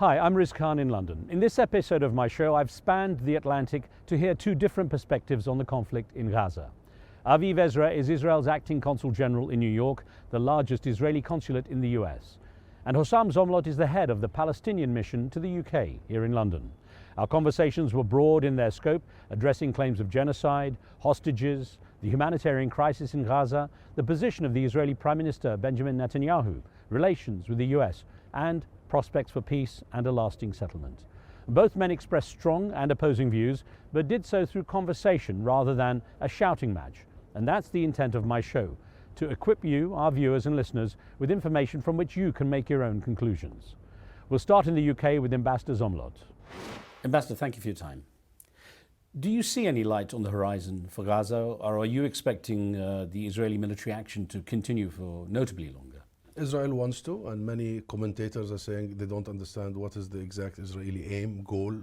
Hi, I'm Riz Khan in London. In this episode of my show, I've spanned the Atlantic to hear two different perspectives on the conflict in Gaza. Aviv Ezra is Israel's acting consul general in New York, the largest Israeli consulate in the US. And Hussam Zomlot is the head of the Palestinian mission to the UK, here in London. Our conversations were broad in their scope, addressing claims of genocide, hostages, the humanitarian crisis in Gaza, the position of the Israeli Prime Minister Benjamin Netanyahu, relations with the US, and prospects for peace and a lasting settlement. Both men expressed strong and opposing views, but did so through conversation rather than a shouting match. And that's the intent of my show, to equip you, our viewers and listeners, with information from which you can make your own conclusions. We'll start in the UK with Ambassador Zomlot. Ambassador, thank you for your time. Do you see any light on the horizon for Gaza, or are you expecting the Israeli military action to continue for notably longer? Israel wants to, and many commentators are saying they don't understand what is the exact Israeli aim, goal,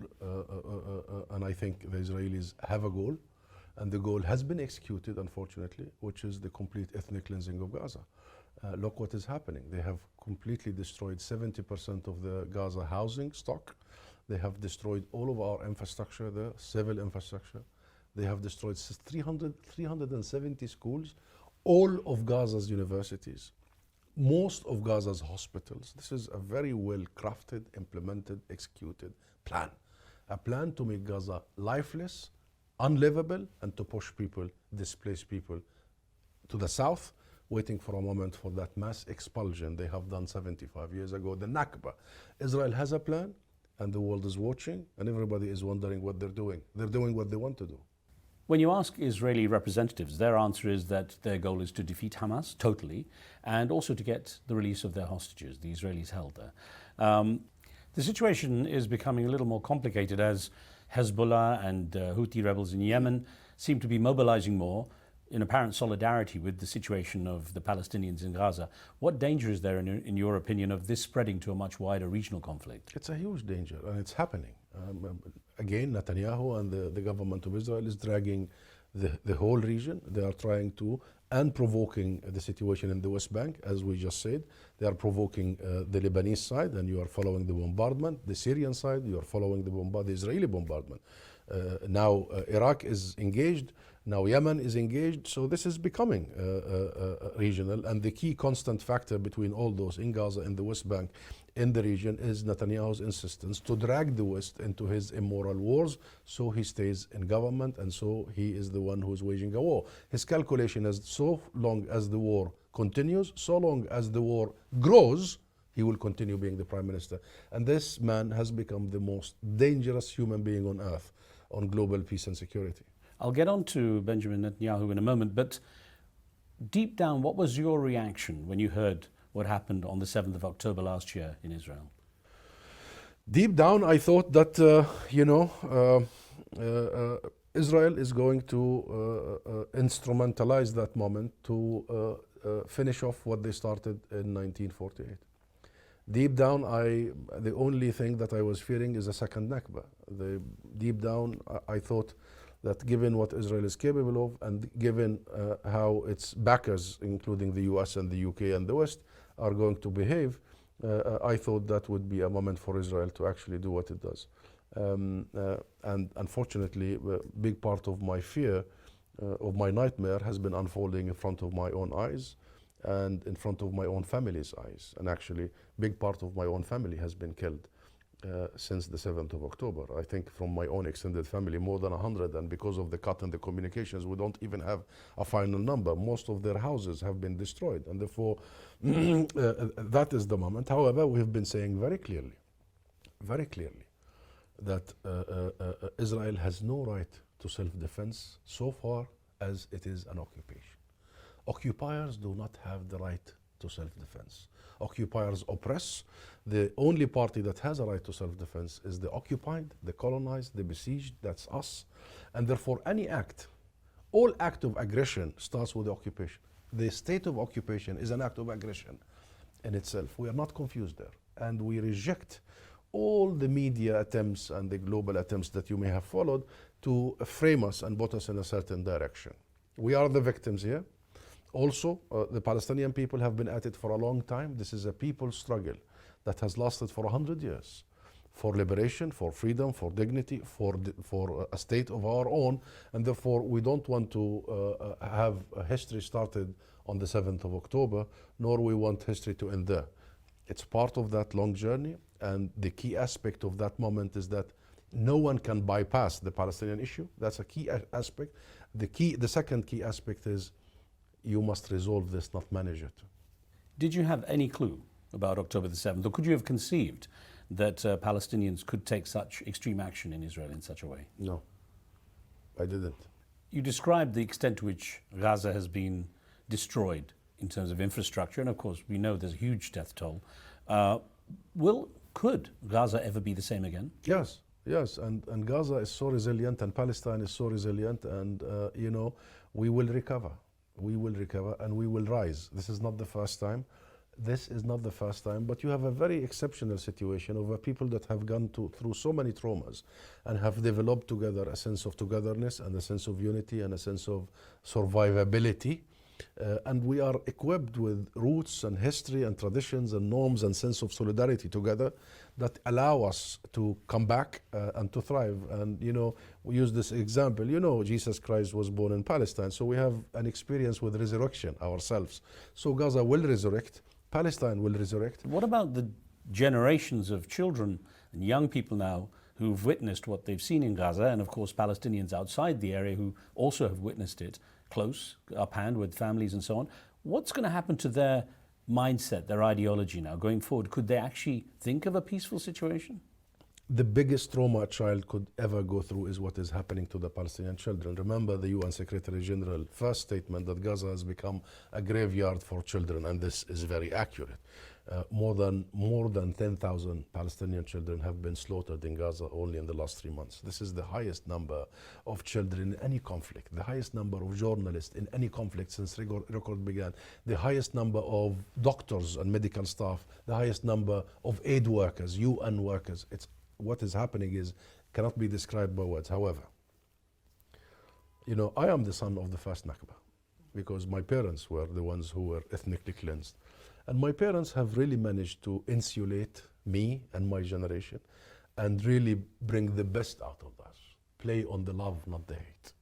and I think the Israelis have a goal, and the goal has been executed, unfortunately, which is the complete ethnic cleansing of Gaza. Look what is happening. They have completely destroyed 70% of the Gaza housing stock. They have destroyed all of our infrastructure there, civil infrastructure. They have destroyed 370 schools, all of Gaza's universities, most of Gaza's hospitals. This is a very well crafted, implemented, executed plan. A plan to make Gaza lifeless, unlivable, and to push people, displace people to the south, waiting for a moment for that mass expulsion they have done 75 years ago, the Nakba. Israel has a plan, and the world is watching, and everybody is wondering what they're doing. They're doing what they want to do. When you ask Israeli representatives, their answer is that their goal is to defeat Hamas totally, and also to get the release of their hostages, the Israelis held there. The situation is becoming a little more complicated as Hezbollah and Houthi rebels in Yemen seem to be mobilizing more in apparent solidarity with the situation of the Palestinians in Gaza. What danger is there, in your opinion, of this spreading to a much wider regional conflict? It's a huge danger, and it's happening. Again, Netanyahu and the government of Israel is dragging the whole region. They are trying to, and provoking the situation in the West Bank, as we just said. They are provoking the Lebanese side, and you are following the bombardment. The Syrian side, you are following the Israeli bombardment. Now Iraq is engaged. Now Yemen is engaged. So this is becoming regional. And the key constant factor between all those in Gaza, in the West Bank, in the region, is Netanyahu's insistence to drag the West into his immoral wars, so he stays in government, and so he is the one who is waging a war. His calculation is, so long as the war continues, so long as the war grows, he will continue being the prime minister. And this man has become the most dangerous human being on earth on global peace and security. I'll get on to Benjamin Netanyahu in a moment, but deep down, what was your reaction when you heard what happened on the 7th of October last year in Israel? Deep down, I thought that, Israel is going to instrumentalize that moment to finish off what they started in 1948. Deep down, the only thing that I was fearing is a second Nakba. Deep down, I thought that given what Israel is capable of, and given how its backers, including the US and the UK and the West, are going to behave, I thought that would be a moment for Israel to actually do what it does. And unfortunately, a big part of my fear, of my nightmare, has been unfolding in front of my own eyes and in front of my own family's eyes. And actually, big part of my own family has been killed since the 7th of October. I think from my own extended family, more than 100, and because of the cut in the communications, we don't even have a final number. Most of their houses have been destroyed, and therefore that is the moment. However, we have been saying very clearly, that Israel has no right to self-defense so far as it is an occupation. Occupiers do not have the right to self-defense. Occupiers oppress. The only party that has a right to self-defense is the occupied, the colonized, the besieged. That's us. And therefore, all act of aggression starts with the occupation. The state of occupation is an act of aggression in itself. We are not confused there. And we reject all the media attempts and the global attempts that you may have followed to frame us and put us in a certain direction. We are the victims here. Also, the Palestinian people have been at it for a long time. This is a people struggle that has lasted for 100 years. for liberation, for freedom, for dignity, for a state of our own, and therefore we don't want to have a history started on the 7th of October, nor we want history to end there. It's part of that long journey, and the key aspect of that moment is that no one can bypass the Palestinian issue. That's a key aspect. The second key aspect is you must resolve this, not manage it. Did you have any clue about October the 7th, or could you have conceived that Palestinians could take such extreme action in Israel in such a way? No, I didn't. You described the extent to which Gaza has been destroyed in terms of infrastructure, and of course we know there's a huge death toll. Could Gaza ever be the same again? Yes, yes, and Gaza is so resilient, and Palestine is so resilient, and we will recover. We will recover and we will rise. This is not the first time. This is not the first time, but you have a very exceptional situation of a people that have gone through so many traumas and have developed together a sense of togetherness and a sense of unity and a sense of survivability. And we are equipped with roots and history and traditions and norms and sense of solidarity together that allow us to come back and to thrive. And we use this example, Jesus Christ was born in Palestine, so we have an experience with resurrection ourselves. So Gaza will resurrect, Palestine will resurrect. What about the generations of children and young people now who've witnessed what they've seen in Gaza, and of course Palestinians outside the area who also have witnessed it close, up hand with families and so on? What's going to happen to their mindset, their ideology now going forward? Could they actually think of a peaceful situation? The biggest trauma a child could ever go through is what is happening to the Palestinian children. Remember the UN Secretary General first statement that Gaza has become a graveyard for children, and this is very accurate. More than 10,000 Palestinian children have been slaughtered in Gaza only in the last 3 months. This is the highest number of children in any conflict, the highest number of journalists in any conflict since record began, the highest number of doctors and medical staff, the highest number of aid workers, UN workers. What is happening cannot be described by words. However, I am the son of the first Nakba because my parents were the ones who were ethnically cleansed. And my parents have really managed to insulate me and my generation and really bring the best out of us, play on the love, not the hate.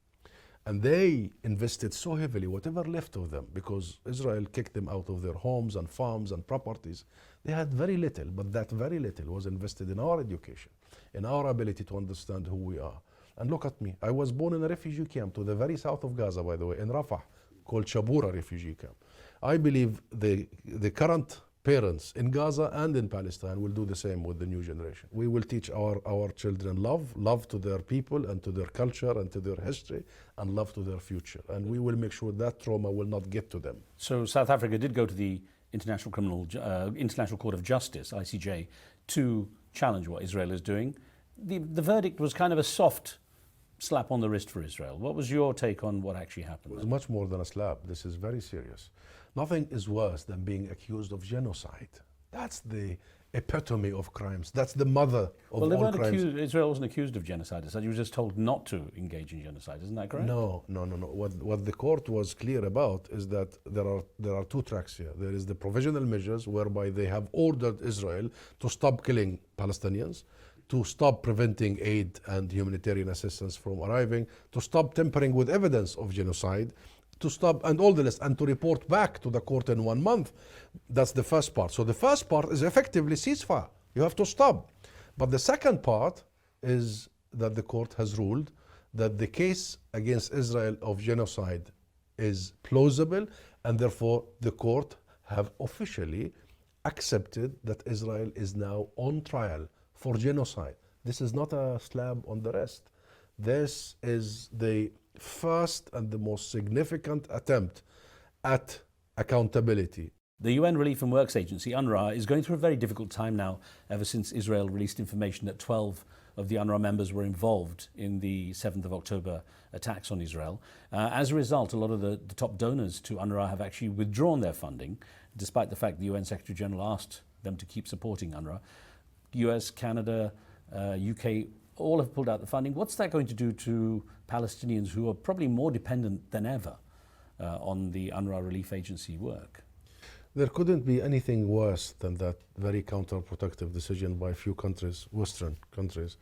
And they invested so heavily, whatever left of them, because Israel kicked them out of their homes and farms and properties. They had very little, but that very little was invested in our education, in our ability to understand who we are. And look at me, I was born in a refugee camp to the very south of Gaza, by the way, in Rafah, called Shabura refugee camp. I believe the current parents in Gaza and in Palestine will do the same with the new generation. We will teach our children love to their people and to their culture and to their history, and love to their future. And we will make sure that trauma will not get to them. So South Africa did go to the International Court of Justice, ICJ, to challenge what Israel is doing. The verdict was kind of a soft slap on the wrist for Israel. What was your take on what actually happened? It was much more than a slap. This is very serious. Nothing is worse than being accused of genocide. That's the epitome of crimes. That's the mother of all crimes. Israel wasn't accused of genocide. He was just told not to engage in genocide. Isn't that correct? No. What the court was clear about is that there are two tracks here. There is the provisional measures whereby they have ordered Israel to stop killing Palestinians, to stop preventing aid and humanitarian assistance from arriving, to stop tampering with evidence of genocide, to stop, and all the list, and to report back to the court in 1 month. That's the first part. So the first part is effectively ceasefire. You have to stop. But the second part is that the court has ruled that the case against Israel of genocide is plausible, and therefore the court have officially accepted that Israel is now on trial for genocide. This is not a slap on the wrist. This is the first and the most significant attempt at accountability. The UN Relief and Works Agency, UNRWA, is going through a very difficult time now, ever since Israel released information that 12 of the UNRWA members were involved in the 7th of October attacks on Israel. As a result, a lot of the top donors to UNRWA have actually withdrawn their funding, despite the fact the UN Secretary General asked them to keep supporting UNRWA. US, Canada, UK, all have pulled out the funding. What's that going to do to Palestinians who are probably more dependent than ever on the UNRWA Relief Agency work? There couldn't be anything worse than that very counterproductive decision by a few countries, Western countries,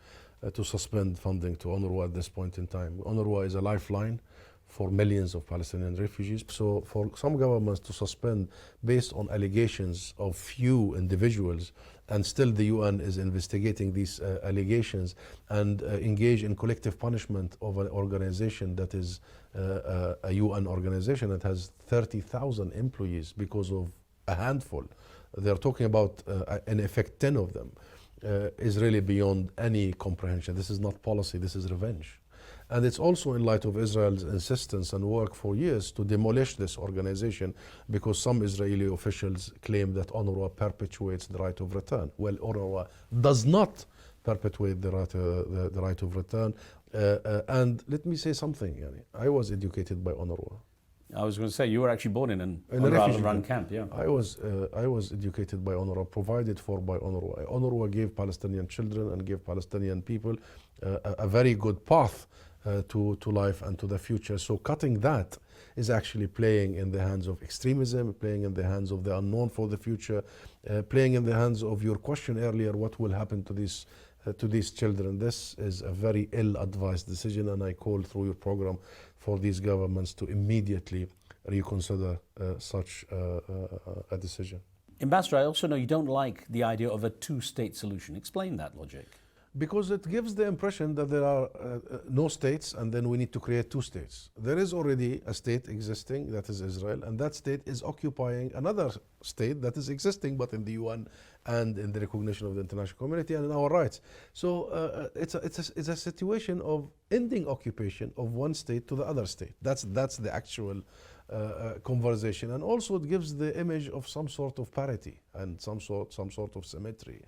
to suspend funding to UNRWA at this point in time. UNRWA is a lifeline for millions of Palestinian refugees. So for some governments to suspend based on allegations of few individuals, and still the UN is investigating these allegations and engage in collective punishment of an organization that is a UN organization that has 30,000 employees because of a handful. They're talking about, in effect, 10 of them, is really beyond any comprehension. This is not policy, this is revenge. And it's also in light of Israel's insistence and work for years to demolish this organization, because some Israeli officials claim that UNRWA perpetuates the right of return. Well, UNRWA does not perpetuate the right of return. And let me say something. I was educated by UNRWA. I was going to say, you were actually born in an a UNRWA-run camp, yeah. I was educated by UNRWA, provided for by UNRWA. UNRWA gave Palestinian children and gave Palestinian people a very good path to life and to the future. So cutting that is actually playing in the hands of extremism, playing in the hands of the unknown for the future, playing in the hands of your question earlier, what will happen to these children. This is a very ill-advised decision, and I call through your program for these governments to immediately reconsider such a decision. Ambassador, I also know you don't like the idea of a two-state solution. Explain that logic. Because it gives the impression that there are no states and then we need to create two states. There is already a state existing, that is Israel, and that state is occupying another state that is existing but in the UN and in the recognition of the international community and in our rights. So it's a situation of ending occupation of one state to the other state. That's the actual conversation. And also it gives the image of some sort of parity and some sort of symmetry.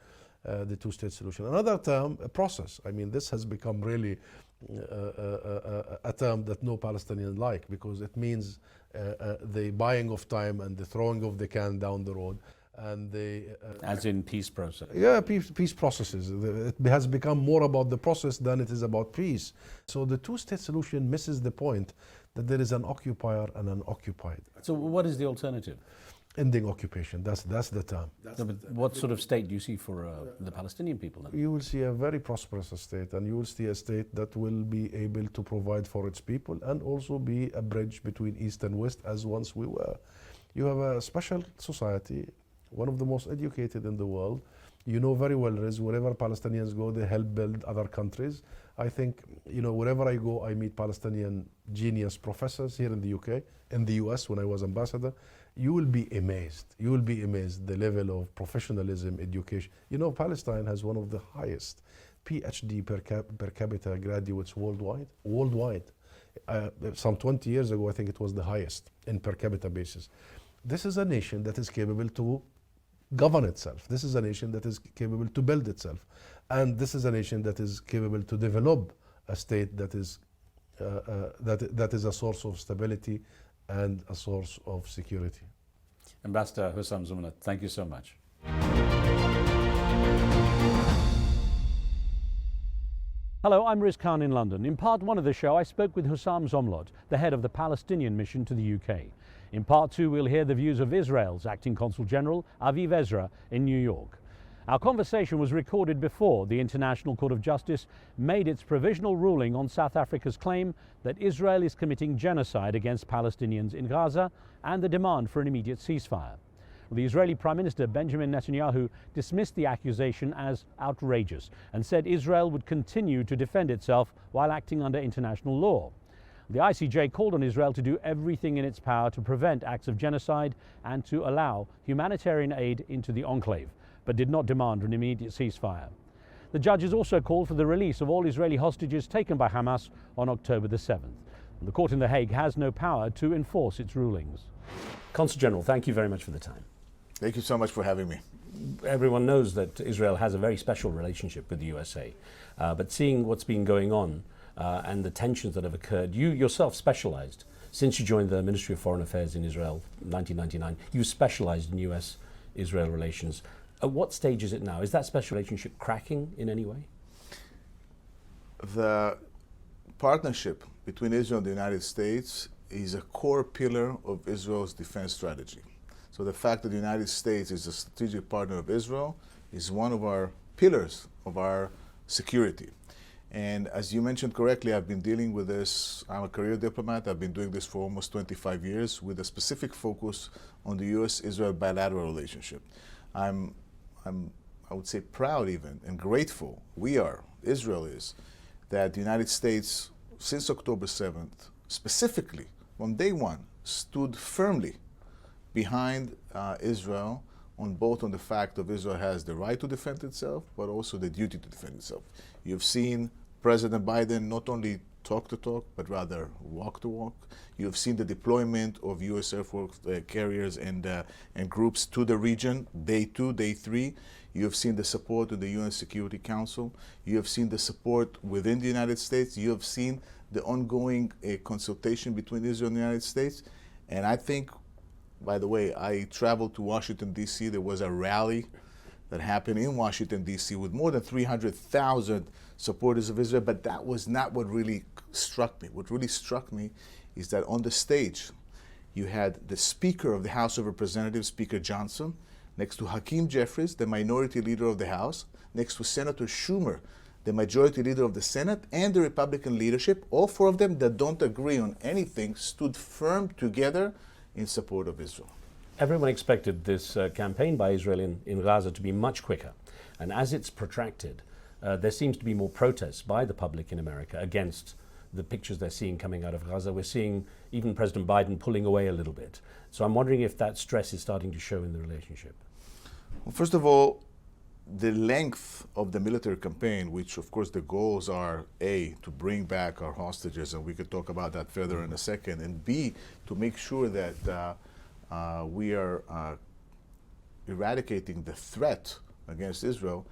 The two-state solution. Another term, a process. I mean, this has become really a term that no Palestinian like, because it means the buying of time and the throwing of the can down the road. And the as in peace process. Yeah, peace processes. It has become more about the process than it is about peace. So the two-state solution misses the point that there is an occupier and an occupied. So what is the alternative? Ending occupation, that's the term. But what sort of state do you see for the Palestinian people then? You will see a very prosperous state, and you will see a state that will be able to provide for its people and also be a bridge between East and West, as once we were. You have a special society, one of the most educated in the world. You know very well, Riz, wherever Palestinians go, they help build other countries. I think, wherever I go, I meet Palestinian genius professors here in the UK, in the US when I was ambassador. You will be amazed. You will be amazed the level of professionalism, education. Palestine has one of the highest PhD per capita graduates worldwide. Some 20 years ago, I think it was the highest in per capita basis. This is a nation that is capable to govern itself. This is a nation that is capable to build itself. And this is a nation that is capable to develop a state that is a source of stability and a source of security. Ambassador Hussam Zumlot, thank you so much. Hello, I'm Riz Khan in London. In part one of the show, I spoke with Hussam Zumlot, the head of the Palestinian mission to the UK. In part two, we'll hear the views of Israel's acting Consul General, Aviv Ezra, in New York. Our conversation was recorded before the International Court of Justice made its provisional ruling on South Africa's claim that Israel is committing genocide against Palestinians in Gaza and the demand for an immediate ceasefire. The Israeli Prime Minister Benjamin Netanyahu dismissed the accusation as outrageous and said Israel would continue to defend itself while acting under international law. The ICJ called on Israel to do everything in its power to prevent acts of genocide and to allow humanitarian aid into the enclave, but did not demand an immediate ceasefire. The judges also called for the release of all Israeli hostages taken by Hamas on October the 7th. The court in The Hague has no power to enforce its rulings. Consul General, thank you very much for the time. Thank you so much for having me. Everyone knows that Israel has a very special relationship with the USA, but seeing what's been going on and the tensions that have occurred, you yourself specialized, since you joined the Ministry of Foreign Affairs in Israel in 1999, you specialized in US-Israel relations. At what stage is it now? Is that special relationship cracking in any way? The partnership between Israel and the United States is a core pillar of Israel's defense strategy. So the fact that the United States is a strategic partner of Israel is one of our pillars of our security. And as you mentioned correctly, I've been dealing with this. I'm a career diplomat. I've been doing this for almost 25 years with a specific focus on the U.S.-Israel bilateral relationship. I would say proud even and grateful, Israel is, that the United States, since October 7th, specifically from day one, stood firmly behind Israel on the fact that Israel has the right to defend itself, but also the duty to defend itself. You've seen President Biden not only talk the talk, but rather walk the walk. You've seen the deployment of U.S. Air Force carriers and groups to the region, day 2, day 3. You have seen the support of the UN Security Council. You have seen the support within the United States. You have seen the ongoing consultation between Israel and the United States. And I think, by the way, I traveled to Washington, D.C. There was a rally that happened in Washington, D.C. with more than 300,000 supporters of Israel, but that was not what really struck me. What really struck me is that on the stage, you had the Speaker of the House of Representatives, Speaker Johnson, next to Hakeem Jeffries, the minority leader of the House, next to Senator Schumer, the majority leader of the Senate, and the Republican leadership. All four of them that don't agree on anything stood firm together in support of Israel. Everyone expected this campaign by Israel in Gaza to be much quicker. And as it's protracted, there seems to be more protests by the public in America against the pictures they're seeing coming out of Gaza. We're seeing even President Biden pulling away a little bit. So I'm wondering if that stress is starting to show in the relationship. Well, first of all, the length of the military campaign, which of course the goals are A, to bring back our hostages, and we could talk about that further in a second, and B, to make sure that we are eradicating the threat against Israel,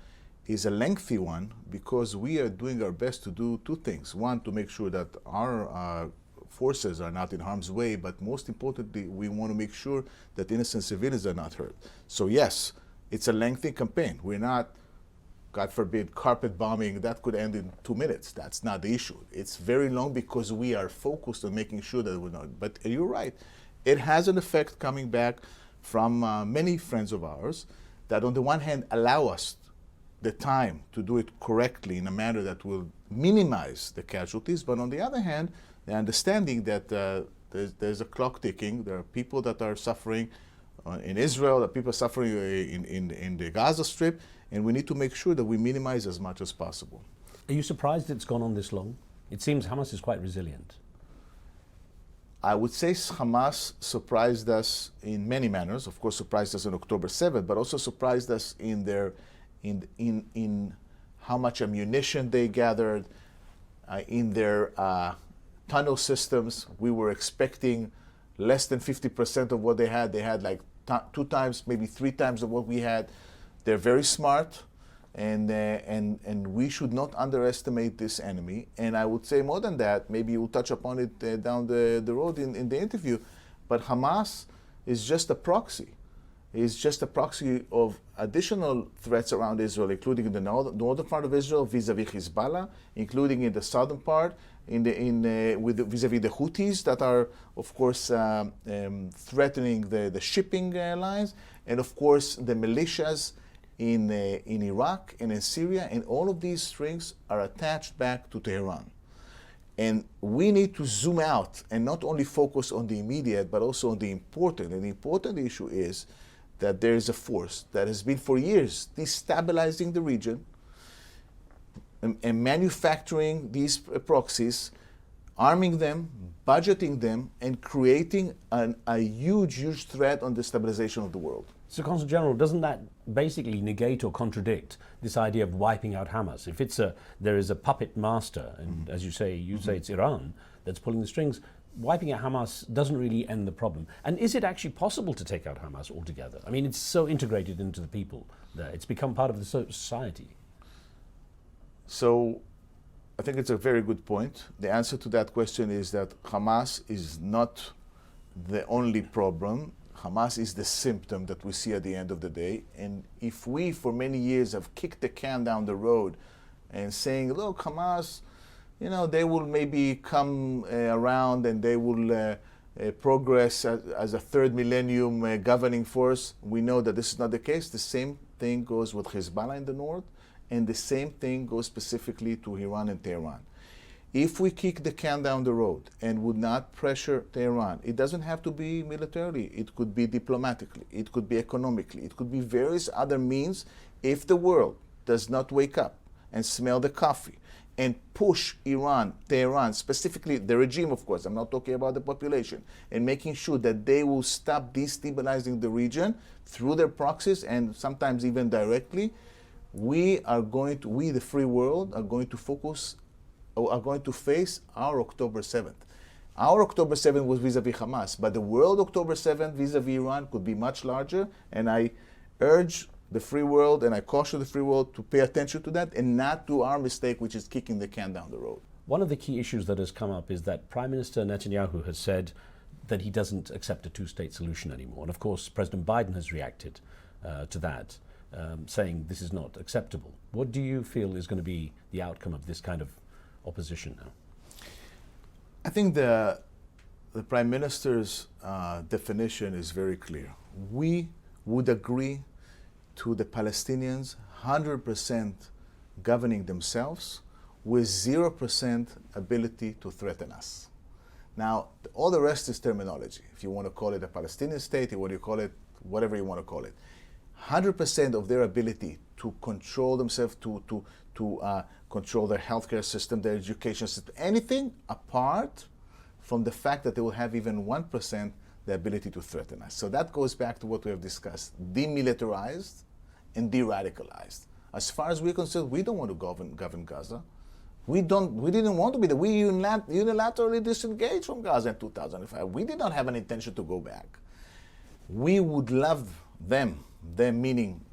is a lengthy one because we are doing our best to do two things. One, to make sure that our forces are not in harm's way, but most importantly, we want to make sure that innocent civilians are not hurt. So yes, it's a lengthy campaign. We're not, God forbid, carpet bombing. That could end in 2 minutes. That's not the issue. It's very long because we are focused on making sure that we're not. But you're right. It has an effect coming back from many friends of ours that on the one hand allow us the time to do it correctly in a manner that will minimize the casualties, but on the other hand, the understanding that there's a clock ticking. There are people that are suffering in Israel, there are people suffering in the Gaza Strip, and we need to make sure that we minimize as much as possible. Are you surprised it's gone on this long? It seems Hamas is quite resilient. I would say Hamas surprised us in many manners. Of course, surprised us on October 7th, but also surprised us in how much ammunition they gathered, in their tunnel systems. We were expecting less than 50% of what they had. They had like 2 times, maybe 3 times of what we had. They're very smart, and we should not underestimate this enemy. And I would say more than that, maybe you'll touch upon it down the road in the interview, but Hamas is just a proxy. It's just a proxy of additional threats around Israel, including in the northern part of Israel vis-a-vis Hezbollah, including in the southern part, vis-a-vis the Houthis that are, of course, threatening the shipping lines, and of course the militias in Iraq and in Syria, and all of these strings are attached back to Tehran. And we need to zoom out and not only focus on the immediate, but also on the important. And the important issue is that there is a force that has been for years destabilizing the region and manufacturing these proxies, arming them, budgeting them, and creating a huge threat on the stabilization of the world. So, Consul General, doesn't that basically negate or contradict this idea of wiping out Hamas? If there is a puppet master, and as you say it's Iran that's pulling the strings, wiping out Hamas doesn't really end the problem. And is it actually possible to take out Hamas altogether? I mean, it's so integrated into the people there. It's become part of the society. So I think it's a very good point. The answer to that question is that Hamas is not the only problem. Hamas is the symptom that we see at the end of the day. And if we, for many years, have kicked the can down the road and saying, look, Hamas, they will maybe come around and they will progress as a third millennium governing force. We know that this is not the case. The same thing goes with Hezbollah in the north, and the same thing goes specifically to Iran and Tehran. If we kick the can down the road and would not pressure Tehran, it doesn't have to be militarily. It could be diplomatically. It could be economically. It could be various other means. If the world does not wake up and smell the coffee and push Iran, Tehran, specifically the regime, of course, I'm not talking about the population, and making sure that they will stop destabilizing the region through their proxies and sometimes even directly, we, the free world, are going to face our October 7th. Our October 7th was vis-a-vis Hamas, but the world October 7th vis-a-vis Iran could be much larger, and I urge the free world and I caution the free world to pay attention to that and not do our mistake, which is kicking the can down the road. One of the key issues that has come up is that Prime Minister Netanyahu has said that he doesn't accept a two-state solution anymore. And of course, President Biden has reacted to that, saying this is not acceptable. What do you feel is going to be the outcome of this kind of opposition now? I think the Prime Minister's definition is very clear. We would agree to the Palestinians 100% governing themselves with 0% ability to threaten us. Now, all the rest is terminology. If you want to call it a Palestinian state, you want to call it whatever you want to call it. 100% of their ability to control themselves, to control their healthcare system, their education system, anything apart from the fact that they will have even 1% the ability to threaten us. So that goes back to what we have discussed, demilitarized and de-radicalized. As far as we're concerned, we don't want to govern Gaza. We didn't want to be there. We unilaterally disengaged from Gaza in 2005. We did not have an intention to go back. We would love them meaning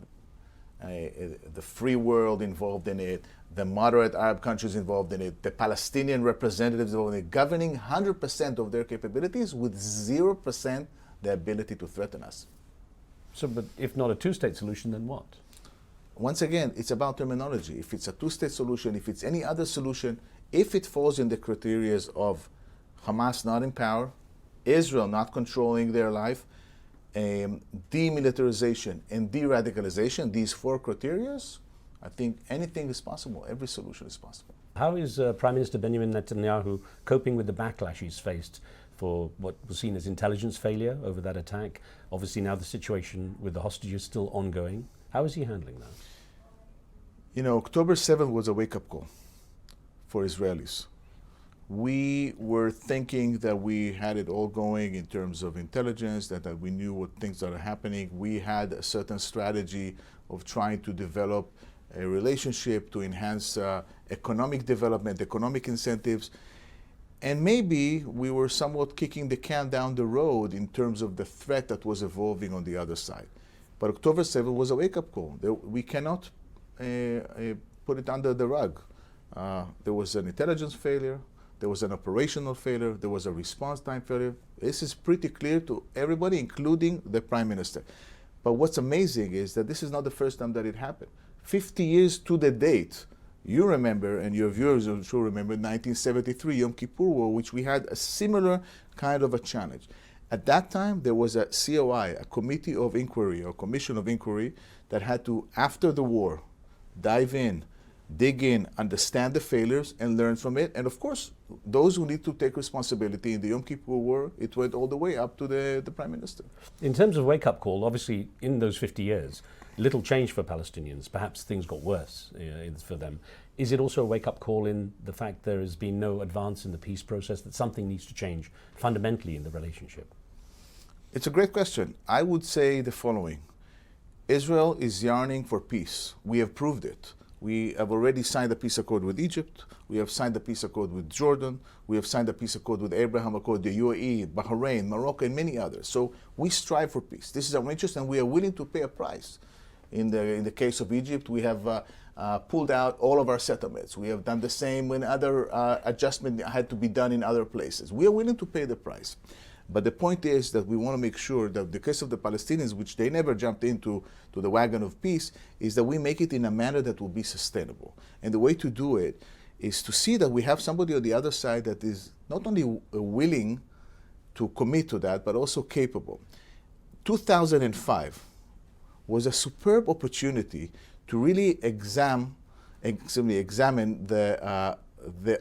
the free world involved in it, the moderate Arab countries involved in it, the Palestinian representatives involved in it, governing 100% of their capabilities with 0% the ability to threaten us. So, but if not a two-state solution, then what? Once again, it's about terminology. If it's a two-state solution, if it's any other solution, if it falls in the criteria of Hamas not in power, Israel not controlling their life, demilitarization and de-radicalization, these four criteria, I think anything is possible. Every solution is possible. How is Prime Minister Benjamin Netanyahu coping with the backlash he's faced for what was seen as intelligence failure over that attack? Obviously now the situation with the hostages still ongoing. How is he handling that? You know, October 7th was a wake-up call for Israelis. We were thinking that we had it all going in terms of intelligence, that we knew what things that are happening. We had a certain strategy of trying to develop a relationship to enhance economic development, economic incentives. And maybe we were somewhat kicking the can down the road in terms of the threat that was evolving on the other side. But October 7th was a wake-up call. We cannot put it under the rug. There was an intelligence failure. There was an operational failure. There was a response time failure. This is pretty clear to everybody, including the Prime Minister. But what's amazing is that this is not the first time that it happened. 50 years to the date, you remember, and your viewers will sure remember, 1973 Yom Kippur War, which we had a similar kind of a challenge. At that time, there was a COI, a committee of inquiry, or commission of inquiry, that had to, after the war, dive in, dig in, understand the failures, and learn from it. And of course, those who need to take responsibility in the Yom Kippur War, it went all the way up to the Prime Minister. In terms of wake-up call, obviously, in those 50 years, little change for Palestinians. Perhaps things got worse for them. Is it also a wake-up call in the fact there has been no advance in the peace process, that something needs to change fundamentally in the relationship? It's a great question. I would say the following. Israel is yearning for peace. We have proved it. We have already signed a peace accord with Egypt. We have signed a peace accord with Jordan. We have signed a peace accord with Abraham Accord, the UAE, Bahrain, Morocco, and many others. So we strive for peace. This is our interest, and we are willing to pay a price. In the case of Egypt, we have pulled out all of our settlements. We have done the same when other adjustment had to be done in other places. We are willing to pay the price. But the point is that we want to make sure that in the case of the Palestinians, which they never jumped into the wagon of peace, is that we make it in a manner that will be sustainable. And the way to do it is to see that we have somebody on the other side that is not only willing to commit to that, but also capable. 2005 was a superb opportunity to really examine the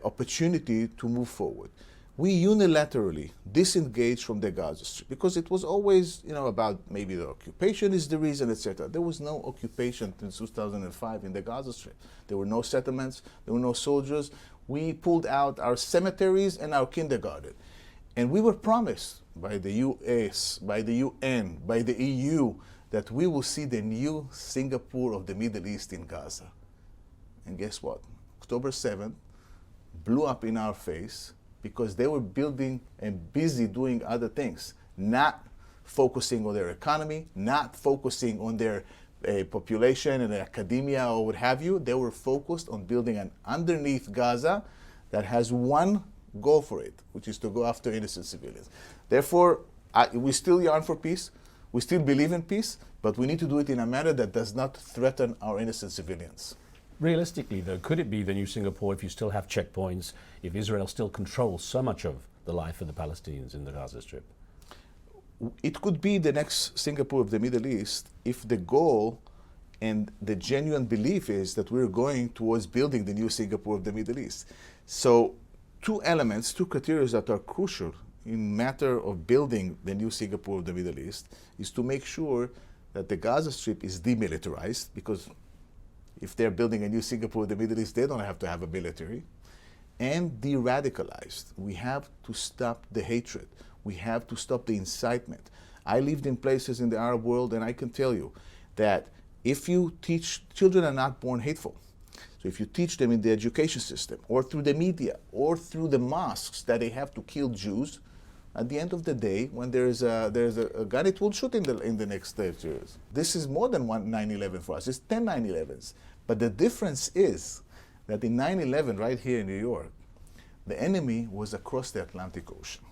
opportunity to move forward. We unilaterally disengaged from the Gaza Strip because it was always, about maybe the occupation is the reason, etc. There was no occupation since 2005 in the Gaza Strip. There were no settlements, there were no soldiers. We pulled out our cemeteries and our kindergarten. And we were promised by the US, by the UN, by the EU, that we will see the new Singapore of the Middle East in Gaza. And guess what? October 7th blew up in our face because they were building and busy doing other things, not focusing on their economy, not focusing on their population and academia or what have you. They were focused on building an underneath Gaza that has one goal for it, which is to go after innocent civilians. Therefore, we still yearn for peace. We still believe in peace, but we need to do it in a manner that does not threaten our innocent civilians. Realistically, though, could it be the new Singapore if you still have checkpoints, if Israel still controls so much of the life of the Palestinians in the Gaza Strip? It could be the next Singapore of the Middle East if the goal and the genuine belief is that we're going towards building the new Singapore of the Middle East. So two elements, two criteria that are crucial in matter of building the new Singapore of the Middle East is to make sure that the Gaza Strip is demilitarized, because if they're building a new Singapore of the Middle East, they don't have to have a military, and de-radicalized. We have to stop the hatred. We have to stop the incitement. I lived in places in the Arab world, and I can tell you that if you teach, children are not born hateful. So if you teach them in the education system, or through the media, or through the mosques that they have to kill Jews, at the end of the day, when there's a gun, it will shoot in the next 30 years. This is more than one 9/11 for us. It's 10 9/11s. But the difference is that in 9/11, right here in New York, the enemy was across the Atlantic Ocean.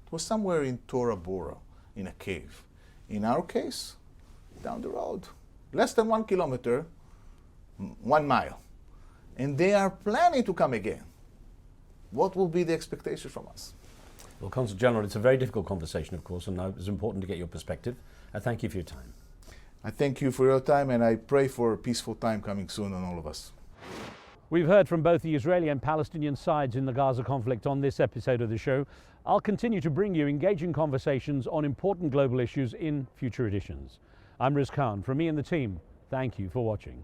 It was somewhere in Tora Bora, in a cave. In our case, down the road, less than 1 kilometer, 1 mile. And they are planning to come again. What will be the expectation from us? Well, Consul General, it's a very difficult conversation, of course, and it's important to get your perspective. I thank you for your time. I thank you for your time, and I pray for a peaceful time coming soon on all of us. We've heard from both the Israeli and Palestinian sides in the Gaza conflict on this episode of the show. I'll continue to bring you engaging conversations on important global issues in future editions. I'm Riz Khan. From me and the team, thank you for watching.